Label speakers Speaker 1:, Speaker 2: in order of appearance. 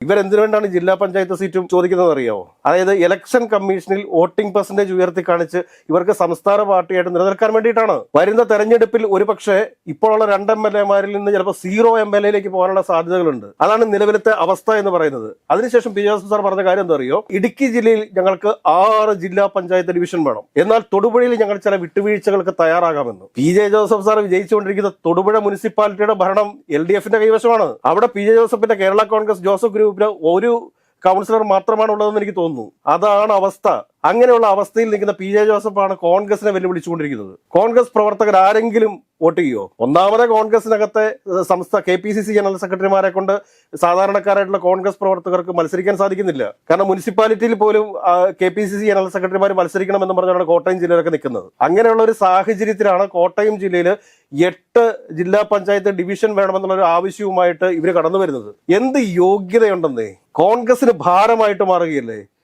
Speaker 1: ഇവരെന്തിനു വേണ്ടിയാണ് ജില്ലാ പഞ്ചായത്ത് സീറ്റും ചോദിക്കുന്നത് അറിയാമോ? അതായത് ഇലക്ഷൻ കമ്മീഷനിൽ വോട്ടിംഗ് പെർസെന്റേജ് ഉയർത്തി കാണിച്ച് ഇവർക്ക് സംസ്ഥാന പാർട്ടിയായിട്ട് നിലനിൽക്കാൻ വേണ്ടിയിട്ടാണ്. വരുന്ന തെരഞ്ഞെടുപ്പിൽ ഒരുപക്ഷെ ഇപ്പോഴുള്ള 2 MLA-മാരിൽ നിന്ന് ചിലപ്പോൾ 0 MLA-യിലേക്ക് പോകാനുള്ള സാധ്യതകളുണ്ട്. അതാണ് നിലവിലത്തെ അവസ്ഥ എന്ന് പറയുന്നത്. അതിനുശേഷം പി ജോസഫ് സാർ പറഞ്ഞ കാര്യം എന്താ അറിയോ? ഇടുക്കി ജില്ലയിൽ ഞങ്ങൾക്ക് 6 ജില്ലാ പഞ്ചായത്ത് ഡിവിഷൻ വേണം, എന്നാൽ തൊടുപുഴയിൽ ഞങ്ങൾ ചില വിട്ടുവീഴ്ചകൾക്ക് തയ്യാറാകാമെന്ന്. പി ജെ ജോസഫ് സാർ വിജയിച്ചുകൊണ്ടിരിക്കുന്ന തൊടുപുഴ മുനിസിപ്പാലിറ്റിയുടെ ഭരണം LDF-ന്റെ കൈവശമാണ്. അവിടെ പി ജെ ജോസഫിന്റെ കേരള കോൺഗ്രസ് ജോസഫ് ഗ്രൂപ്പിന് ഒരു കൗൺസിലർ മാത്രമാണ് ഉള്ളതെന്ന് എനിക്ക് തോന്നുന്നു. അതാണ് അവസ്ഥ. അങ്ങനെയുള്ള അവസ്ഥയിൽ നിൽക്കുന്ന പി ജെ ജോസഫാണ് കോൺഗ്രസിനെ വെല്ലുവിളിച്ചുകൊണ്ടിരിക്കുന്നത്. കോൺഗ്രസ് പ്രവർത്തകർ ആരെങ്കിലും വോട്ട് ചെയ്യുമോ? ഒന്നാമത് കോൺഗ്രസിനകത്തെ KPCC ജനറൽ സെക്രട്ടറിമാരെ കൊണ്ട് സാധാരണക്കാരായിട്ടുള്ള കോൺഗ്രസ് പ്രവർത്തകർക്ക് മത്സരിക്കാൻ സാധിക്കുന്നില്ല. കാരണം മുനിസിപ്പാലിറ്റിയിൽ പോലും KPCC ജനറൽ സെക്രട്ടറിമാർ മത്സരിക്കണം എന്ന് പറഞ്ഞാണ് കോട്ടയം ജില്ലയിലൊക്കെ നിൽക്കുന്നത്. അങ്ങനെയുള്ള ഒരു സാഹചര്യത്തിലാണ് കോട്ടയം ജില്ലയിൽ 8 ജില്ലാ പഞ്ചായത്ത് ഡിവിഷൻ വേണമെന്നുള്ള ഒരു ആവശ്യവുമായിട്ട് ഇവർ കടന്നു വരുന്നത്. എന്ത് യോഗ്യതയുണ്ടെന്നേ! കോൺഗ്രസിന് ഭാരമായിട്ട് മാറുകയല്ലേ.